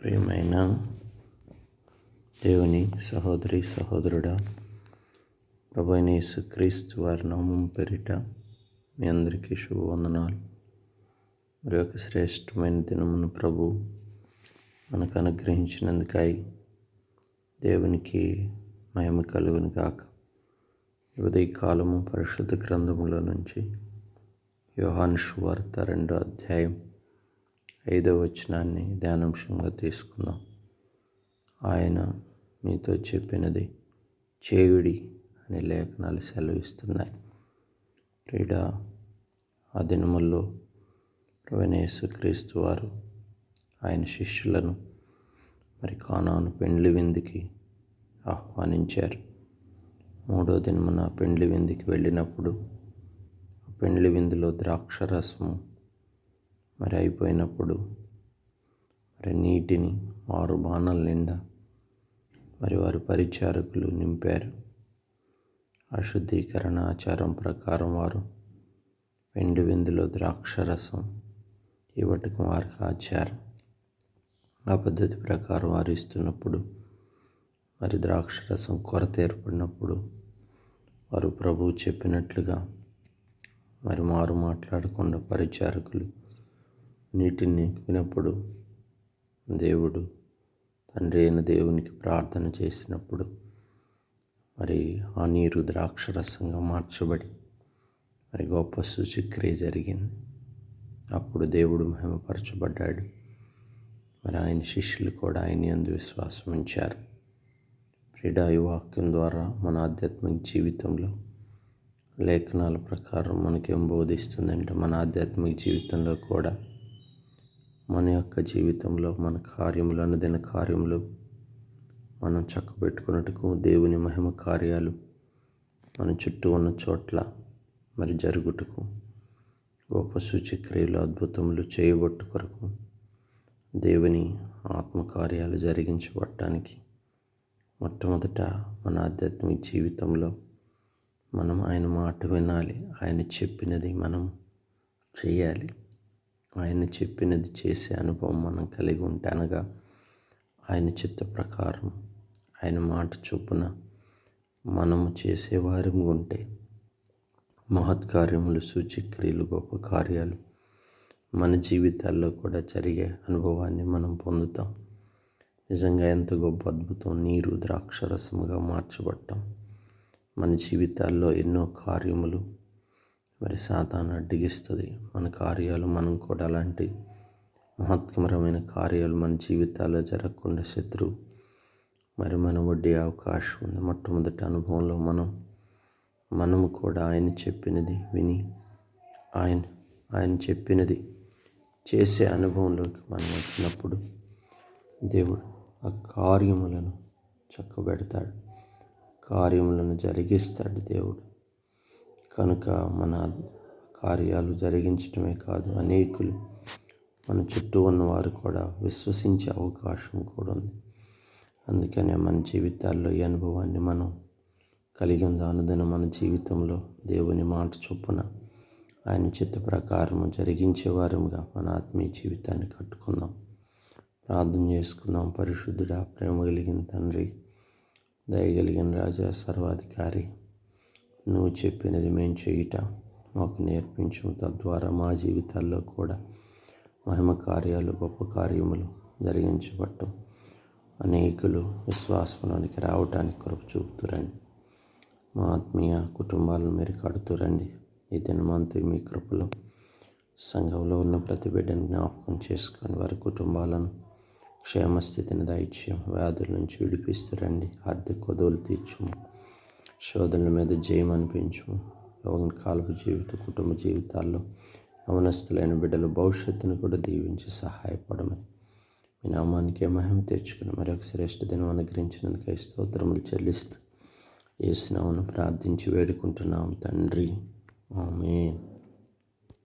ప్రియమైన దేవుని సహోదరి సహోదరుడా, ప్రభువైన యేసుక్రీస్తు వారి నామం పేరిట మీ అందరికీ శుభవందనాలు. మరి ఒక శ్రేష్టమైన దినమును ప్రభు మనకు అనుగ్రహించినందుకై దేవునికి మహిమ కలుగును గాక. ఉదయ కాలము పరిశుద్ధ గ్రంథములో నుంచి యోహాను సువార్త 2వ అధ్యాయం 5వ వచనాన్ని ధ్యానాంశంగా తీసుకుందాం. ఆయన మీతో చెప్పినది చేయుడి అనే లేఖనాలు సెలవిస్తున్నాయి. ప్రియుడా, ఆ దినముల్లో ప్రభువైన యేసుక్రీస్తు వారు ఆయన శిష్యులను మరి కానాను పెండ్లి విందుకి ఆహ్వానించారు. 3వ దినమున పెండ్లి విందుకి వెళ్ళినప్పుడు పెండ్లి విందులో ద్రాక్షరసము మరి అయిపోయినప్పుడు మరి నీటిని 6 బాణాల నిండా మరి వారి పరిచారకులు నింపారు. అశుద్ధీకరణ ఆచారం ప్రకారం వారు పెండ్లి విందులో ద్రాక్షరసం ఇవ్వటకు వారికి ఆచారం. ఆ పద్ధతి ప్రకారం వారు ఇస్తున్నప్పుడు మరి ద్రాక్షరసం కొరత ఏర్పడినప్పుడు వారు ప్రభువు చెప్పినట్లుగా మరి మారు మాట్లాడకుండా పరిచారకులు నీటిని నింపినప్పుడు దేవుడు తండ్రి అయిన దేవునికి ప్రార్థన చేసినప్పుడు మరి ఆ నీరు ద్రాక్షరసంగా మార్చబడి మరి గొప్ప సూచక్రియ జరిగింది. అప్పుడు దేవుడు మహిమపరచబడ్డాడు. మరి ఆయన శిష్యులు కూడా ఆయన యందు విశ్వాసం ఉంచారు. ప్రియుడా, ఈ వాక్యం ద్వారా మన ఆధ్యాత్మిక జీవితంలో లేఖనాల ప్రకారం మనకేం బోధిస్తుందంటే, మన ఆధ్యాత్మిక జీవితంలో కూడా మన యొక్క జీవితంలో మన కార్యములు, అనుదిన కార్యములు మనం చక్కబెట్టుకున్నట్టుకు దేవుని మహిమ కార్యాలు మన చుట్టూ ఉన్న చోట్ల మరి జరుగుటకు, గొప్ప సూచక్రియలు అద్భుతములు చేయబట్టు కొరకు, దేవుని ఆత్మకార్యాలు జరిగించబడటానికి మొట్టమొదట మన ఆధ్యాత్మిక జీవితంలో మనం ఆయన మాట వినాలి. ఆయన చెప్పినది మనం చేయాలి. ఆయన చెప్పినది చేసే అనుభవం మనం కలిగి ఉంటే, అనగా ఆయన చిత్త ప్రకారం ఆయన మాట చొప్పున మనము చేసేవారు ఉంటే మహత్కార్యములు, సూచక్రియలు, గొప్ప కార్యాలు మన జీవితాల్లో కూడా జరిగే అనుభవాన్ని మనం పొందుతాం. నిజంగా ఎంత గొప్ప అద్భుతం! నీరు ద్రాక్షరసముగా మార్చబడటం. మన జీవితాల్లో ఎన్నో కార్యములు మరి సాతాను అడ్డగిస్తుంది. మన కార్యాలు మనం కూడా అలాంటి మహత్కరమైన కార్యాలు మన జీవితాల్లో జరగకుండా శత్రువు మరి మన వడ్డీ అవకాశం ఉంది. మొట్టమొదటి అనుభవంలో మనము కూడా ఆయన చెప్పినది విని ఆయన చెప్పినది చేసే అనుభవంలోకి మనం వచ్చినప్పుడు దేవుడు ఆ కార్యములను చక్కబెడతాడు, కార్యములను జరిగిస్తాడు దేవుడు. కనుక మన కార్యాలు జరిగించడమే కాదు, అనేకులు మన చుట్టూ ఉన్నవారు కూడా విశ్వసించే అవకాశం కూడా ఉంది. అందుకనే మన జీవితాల్లో ఈ అనుభవాన్ని మనం కలిగి ఉందాం. అనుదిన మన జీవితంలో దేవుని మాట చొప్పున ఆయన చిత్త ప్రకారము జరిగించేవారుగా మన ఆత్మీయ జీవితాన్ని కట్టుకుందాం. ప్రార్థన చేసుకుందాం. పరిశుద్ధుడా, ప్రేమ కలిగిన తండ్రి, దయగలిగిన రాజా, సర్వాధికారి, నువ్వు చెప్పినది మేము చేయుట మాకు నేర్పించు. తద్వారా మా జీవితాల్లో కూడా మహిమ కార్యాలు, గొప్ప కార్యములు జరిగించబడటం, అనేకులు విశ్వాసంలోనికి రావటానికి కృప చూపుతురండి. మా ఆత్మీయ కుటుంబాలను మీరు కడుతురండి. ఈ దినమంతా మీ కృపలో సంఘంలో ఉన్న ప్రతి బిడ్డను జ్ఞాపకం చేసుకొని వారి కుటుంబాలను క్షేమస్థితిని దయచేయం. వ్యాధుల నుంచి విడిపిస్తురండి. ఆర్థిక కొదవులు తీర్చుము. శోధనల మీద జయం అనిపించుము. కాలపు కుటుంబ జీవితాల్లో యవనస్తులైన బిడ్డల భవిష్యత్తును కూడా దీవించి సహాయపడమని మీ నామానికే మహిమ తెచ్చుకుని మరొక శ్రేష్ఠ దినం అనుగ్రహించినందుకై స్తోత్రములు చెల్లిస్తూ యేసు నామమున ప్రార్థించి వేడుకుంటున్నాం తండ్రి. ఆమేన్.